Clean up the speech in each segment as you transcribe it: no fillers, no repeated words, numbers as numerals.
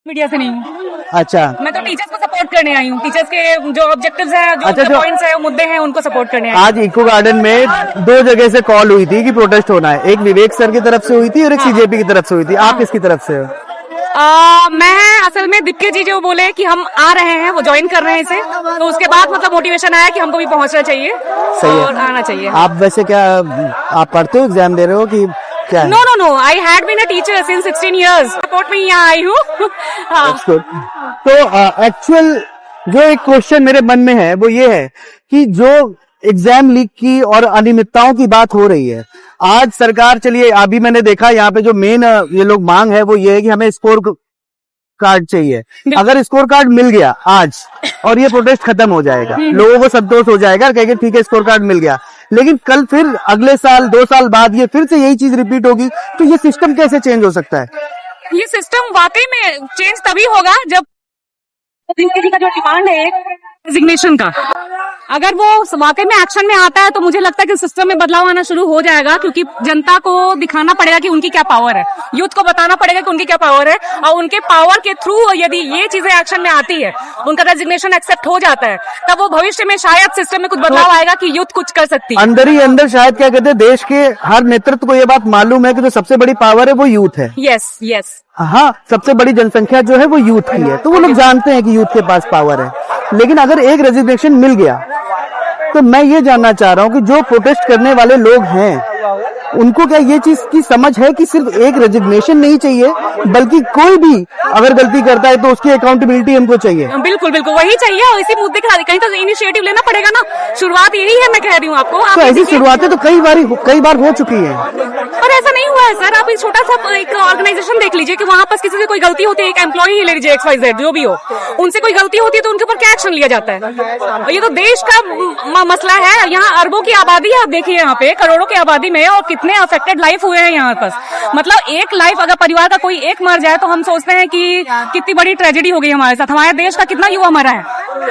Media से नहीं हूँ। अच्छा, मैं तो टीचर्स को सपोर्ट करने आई हूँ। टीचर्स के जो ऑब्जेक्टिव्स हैं, जो अच्छा, पॉइंट्स हैं, मुद्दे हैं, उनको सपोर्ट करने आई हूँ। आज इको गार्डन में 2 जगह से कॉल हुई थी कि प्रोटेस्ट होना है। एक विवेक सर की तरफ से हुई थी और एक सीजेपी की तरफ से हुई थी। आप किसकी तरफ से हो? मैं असल में दिक्के जी जो बोले कि हम आ रहे हैं, वो ज्वाइन कर रहे हैं इसे, तो उसके बाद मतलब मोटिवेशन आया कि हमको भी पहुंचना चाहिए। सही है। और आना चाहिए। आप वैसे क्या आप पढ़ते हो, एग्जाम दे रहे हो कि क्या? No, I had been a teacher since 16 years। Support में यहाँ आई हूँ। हाँ। तो एक्चुअल जो एक क्वेश्चन मेरे मन में है वो ये है कि जो एग्जाम लीक की और अनियमितताओं की बात हो रही है, आज सरकार, चलिए अभी मैंने देखा यहाँ पे जो मेन ये लोग मांग है वो ये है कि हमें स्कोर कार्ड चाहिए। अगर स्कोर कार्ड मिल गया आज और ये प्रोटेस्ट खत्म हो जाएगा, लोगों को संतोष हो जाएगा, कहेंगे ठीक है स्कोर कार्ड मिल गया। लेकिन कल फिर अगले साल 2 साल बाद ये फिर से यही चीज रिपीट होगी, तो ये सिस्टम कैसे चेंज हो सकता है? ये सिस्टम वाकई में चेंज तभी होगा जब का जो डिमांड है रेजिग्नेशन का, अगर वो वाकई में एक्शन में आता है तो मुझे लगता है कि सिस्टम में बदलाव आना शुरू हो जाएगा। क्योंकि जनता को दिखाना पड़ेगा कि उनकी क्या पावर है, यूथ को बताना पड़ेगा कि उनकी क्या पावर है, और उनके पावर के थ्रू यदि ये चीजें एक्शन में आती है, उनका रेजिग्नेशन एक्सेप्ट हो जाता है, तब वो भविष्य में शायद सिस्टम में कुछ बदलाव आएगा कि यूथ कुछ कर सकती है। अंदर ही अंदर शायद क्या कहते हैं, देश के हर नेतृत्व को ये बात मालूम है कि जो सबसे बड़ी पावर है वो यूथ है। यस। हाँ, सबसे बड़ी जनसंख्या जो है वो यूथ की है, तो वो लोग जानते हैं कि यूथ के पास पावर है। लेकिन अगर एक रेजिग्नेशन मिल गया तो मैं ये जानना चाह रहा हूँ कि जो प्रोटेस्ट करने वाले लोग हैं उनको क्या ये चीज की समझ है कि सिर्फ एक रेजिग्नेशन नहीं चाहिए, बल्कि कोई भी अगर गलती करता है तो उसकी अकाउंटेबिलिटी हमको चाहिए? बिल्कुल वही चाहिए, और इसी मुद्दे के कहीं तो इनिशिएटिव लेना पड़ेगा ना। शुरुआत यही है, मैं कह रही हूँ आपको। तो ऐसी शुरुआतें तो कई बार हो चुकी है, पर ऐसा नहीं हुआ है सर। आप एक छोटा सा एक ऑर्गेनाइजेशन देख लीजिए कि वहाँ पर किसी से कोई गलती होती है, एक एम्प्लॉय ही ले लीजिए, XYZ जो भी हो, उनसे कोई गलती होती है तो उनके ऊपर क्या एक्शन लिया जाता है? ये तो देश का मसला है। यहाँ अरबों की आबादी है, आप देखिए यहाँ पे करोड़ों की आबादी में, और कितने अफेक्टेड लाइफ हुए हैं यहाँ पर। मतलब एक लाइफ अगर परिवार का कोई एक मर जाए तो हम सोचते हैं कि कितनी बड़ी ट्रेजेडी हो गई हमारे साथ। हमारे देश का कितना युवा मरा है,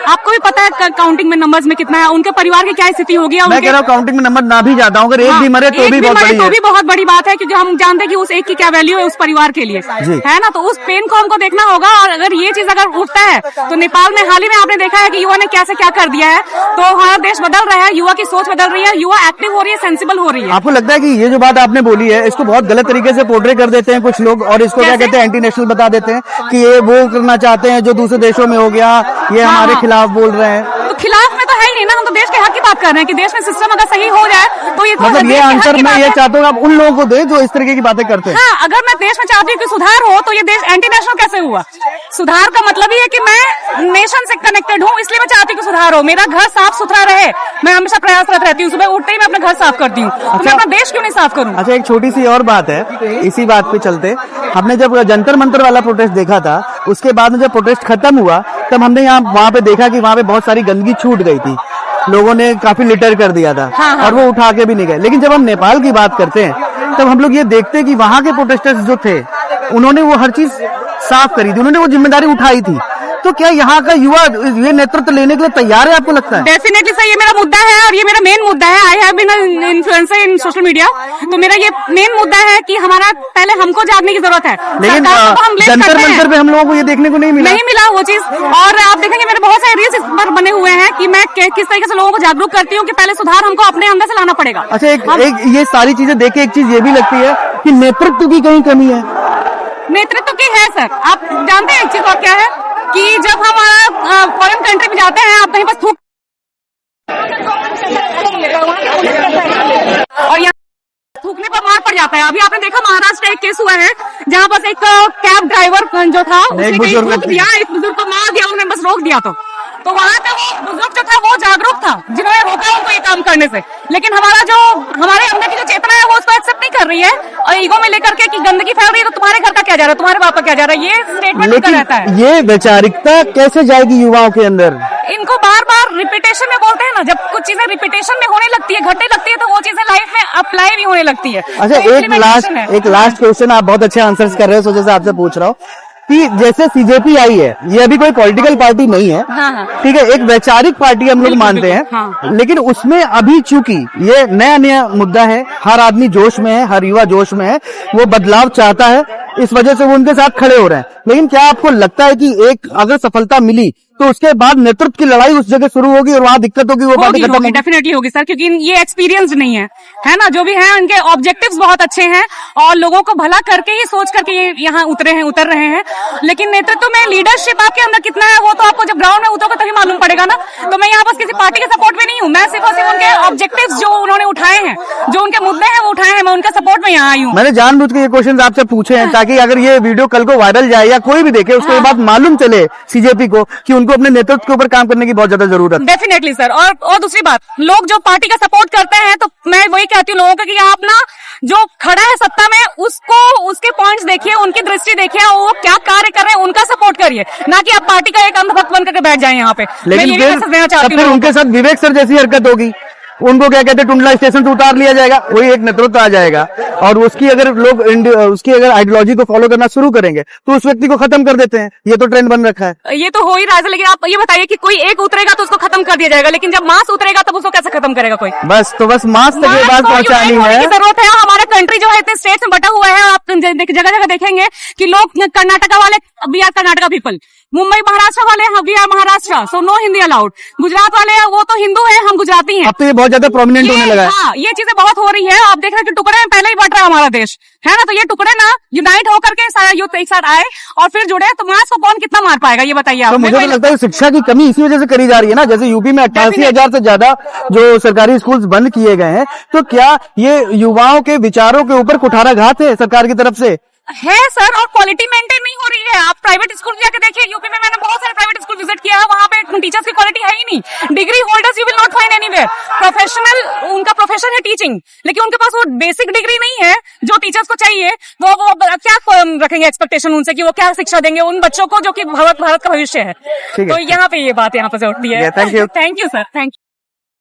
आपको भी पता है काउंटिंग में नंबर्स में कितना है, उनके परिवार की क्या स्थिति होगी। मैं कह रहा हूँ काउंटिंग में नंबर ना भी जाता हूँ, अगर एक भी मरे तो भी बहुत बड़ी बात है, क्योंकि हम जानते हैं कि उस एक की क्या वैल्यू है उस परिवार के लिए, है ना। तो उस पेन को हमको देखना होगा। और अगर ये चीज अगर उठता है तो नेपाल में हाल ही में आपने देखा है कि युवा ने क्या से क्या कर दिया है। तो हमारा देश बदल रहा है, युवा की सोच बदल रही है, युवा एक्टिव हो रही है, सेंसिबल हो रही है। आपको लगता है कि ये जो बात आपने बोली है इसको बहुत गलत तरीके से पोर्ट्रे कर देते हैं कुछ लोग, और इसको क्या कहते हैं, एंटी नेशनल बता देते हैं कि ये वो करना चाहते हैं जो दूसरे देशों में हो गया, ये हमारे खिलाफ बोल रहे हैं? तो खिलाफ में तो है ही नहीं ना, हम तो देश के हक की बात कर रहे हैं कि देश में सिस्टम अगर सही हो जाए तो ये मतलब ये आंसर मैं ये चाहता हूँ आप उन लोगों को दे जो इस तरीके की बातें करते हैं। हाँ, अगर मैं देश में चाहती हूँ कि सुधार हो तो ये देश एंटी नेशनल कैसे हुआ? सुधार का मतलब ही है कि मैं नेशन से कनेक्टेड हूँ, इसलिए मैं चाहती हूँ कि सुधार हो, मेरा घर साफ सुथरा रहे। मैं हमेशा प्रयासरत रहती हूँ, सुबह उठते ही मैं अपना घर साफ करती हूँ। तो मैं अपना देश क्यों नहीं साफ करूँ? अच्छा, एक छोटी सी और बात है, इसी बात पे चलते, हमने जब जंतर मंतर वाला प्रोटेस्ट देखा था, उसके बाद में जब प्रोटेस्ट खत्म हुआ तब हमने वहाँ पे देखा कि वहाँ पे बहुत सारी गंदगी छूट गई थी, लोगों ने काफी लिटर कर दिया था। हाँ। और वो उठा के भी नहीं गए। लेकिन जब हम नेपाल की बात करते हैं तब हम लोग ये देखते हैं कि वहाँ के प्रोटेस्टर्स जो थे उन्होंने वो हर चीज साफ करी थी, उन्होंने वो जिम्मेदारी उठाई थी। तो क्या यहाँ का युवा ये नेतृत्व लेने के लिए तैयार है, आपको लगता है? डेफिनेटली सर, ये मेरा मुद्दा है और ये मेरा मेन मुद्दा है। I have been an influencer in social media, तो मेरा ये मेन मुद्दा है कि हमारा पहले हमको जागने की जरूरत है। लेकिन जंतर मंतर पे हम लोगों को ये देखने को नहीं मिला वो चीज। और आप देखेंगे मेरे बहुत सारे रील्स इस पर बने हुए हैं कि मैं किस तरीके से लोगों को जागरूक करती हूँ कि पहले सुधार हमको अपने अंदर से लाना पड़ेगा। अच्छा, एक ये सारी चीजें देख के एक चीज ये भी लगती है कि नेतृत्व की कहीं कमी है। नेतृत्व की है सर। आप जानते हैं एक चीज और क्या है कि जब हम फॉरेन कंट्री में जाते हैं, आप कहीं बस थूक और यहाँ थूकने पर मार पड़ जाता है। अभी आपने देखा महाराष्ट्र का एक केस हुआ है जहाँ बस एक कैब ड्राइवर जो था उसने कहीं थूक दिया, एक बुजुर्ग को मार दिया, उन्होंने बस रोक दिया। तो वहाँ पे वो बुजुर्ग जो था वो जागरूक था, जिन्होंने रोका उनको ये काम करने से। लेकिन हमारे अंदर की जो चेतना है वो उसको एक्सेप्ट नहीं कर रही है, और ईगो में लेकर के कि गंदगी फैल रही है तो तुम्हारे घर का क्या जा रहा है, तुम्हारे बाप का क्या जा रहा है, ये स्टेटमेंट उनका रहता है। ये वैचारिकता कैसे जाएगी युवाओं के अंदर? इनको बार बार रिपीटेशन में बोलते हैं ना, जब कुछ चीजें रिपीटेशन में होने लगती है, घटने लगती है, तो वो चीजें लाइफ में अप्लाई भी होने लगती है। अच्छा, एक लास्ट क्वेश्चन, आप बहुत अच्छे आंसर्स कर रहे हो, सोचे से आपसे पूछ रहा हूँ कि जैसे सीजेपी आई है, ये अभी कोई पॉलिटिकल पार्टी नहीं है, ठीक है, एक वैचारिक पार्टी हम लोग मानते हैं, लेकिन उसमें अभी चूंकि ये नया मुद्दा है, हर आदमी जोश में है, हर युवा जोश में है, वो बदलाव चाहता है, इस वजह से वो उनके साथ खड़े हो रहे हैं। लेकिन क्या आपको लगता है कि एक अगर सफलता मिली तो उसके बाद नेतृत्व की लड़ाई उस जगह शुरू होगी और वहां दिक्कत होगी, वो पार्टी खत्म होगी? डेफिनेटली होगी सर, क्योंकि ये एक्सपीरियंस नहीं है ना, जो भी है उनके ऑब्जेक्टिव्स बहुत अच्छे हैं और लोगों को भला करके ही सोच करके ये यहाँ उतर रहे हैं। लेकिन नेतृत्व में लीडरशिप आपके अंदर कितना है वो तो आपको जब ग्राउंड में उतरोगे तभी मालूम पड़ेगा ना। तो मैं यहाँ बस किसी पार्टी के सपोर्ट में नहीं हूँ, मैं सिर्फ और सिर्फ उनके ऑब्जेक्टिव्स जो उन्होंने उठाए हैं, जो उनके मुद्दे हैं वो उठाए हैं, मैं उनके सपोर्ट में यहाँ आई हूँ। मैंने जानबूझ के ये क्वेश्चन आपसे पूछे हैं ताकि अगर ये वीडियो कल को वायरल जाए या कोई भी देखे उसके बाद मालूम चले सीजेपी को कि उनको अपने नेतृत्व के ऊपर काम करने की बहुत ज्यादा जरूरत है। Definitely sir. और दूसरी बात, लोग जो पार्टी का सपोर्ट करते हैं तो मैं वही कहती हूँ लोगों को कि आप ना जो खड़ा है सत्ता में उसको उसके पॉइंट्स देखिए, उनकी दृष्टि देखिए, वो क्या कार्य कर रहे हैं उनका सपोर्ट करिए, ना कि आप पार्टी का एक अंधभक्त बन करके बैठ जाए यहाँ पे। लेकिन फिर उनके साथ विवेक सर जैसी हरकत होगी, उनको क्या कहते हैं टुंडला स्टेशन से उतार लिया जाएगा, वही एक नेतृत्व आ जाएगा और उसकी अगर लोग उसकी अगर आइडियोलॉजी को फॉलो करना शुरू करेंगे तो उस व्यक्ति को खत्म कर देते हैं। ये तो ट्रेंड बन रखा है। ये तो हो ही रहा है, लेकिन आप ये बताइए कि कोई एक उतरेगा तो उसको खत्म कर दिया जाएगा, लेकिन जब मास उतरेगा तब उसको कैसे खत्म करेगा कोई? बस मास तक ये बात पहुंचानी है। जरूरत है। हमारा कंट्री जो है इतने स्टेट्स में बटा हुआ है, आप जगह जगह देखेंगे कि लोग कर्नाटका वाले we are Karnataka people, Mumbai Maharashtra वाले we are Maharashtra, so no Hindi allowed, Gujarat वाले वो तो हिंदू है, हम गुजराती हैं। अब तो ये बहुत ज्यादा प्रोमिनेंट होने लगा है। हाँ, ये चीजें बहुत हो रही है। आप देख रहे हैं कि टुकड़े में पहले ही बढ़ रहा है हमारा देश, है ना। तो ये टुकड़े ना यूनाइट होकर के सारा यूथ एक साथ आए और फिर जुड़े तो मास को कौन कितना मार पाएगा ये बताइए आप। तो मुझे लगता है शिक्षा की कमी इसी वजह से करी जा रही है ना। जैसे यूपी में 88,000 से ज्यादा जो सरकारी स्कूल बंद किए गए हैं, तो क्या ये युवाओं के विचारों के ऊपर कुठाराघात है सरकार की तरफ से? है सर, और क्वालिटी मेंटेन नहीं हो रही है। आप प्राइवेट स्कूल जाके देखिए, यूपी में मैंने बहुत सारे प्राइवेट स्कूल विजिट किया है, वहां पे टीचर्स की क्वालिटी है ही नहीं। Degree holders you will not find anywhere. Professional उनका प्रोफेशन है टीचिंग, लेकिन उनके पास वो बेसिक डिग्री नहीं है जो टीचर्स को चाहिए। तो वो क्या रखेंगे एक्सपेक्टेशन उनसे कि वो क्या शिक्षा देंगे उन बच्चों को जो कि भारत का भविष्य है। तो यहाँ पे ये बात यहाँ पे से उठती है। Thank you sir, thank you.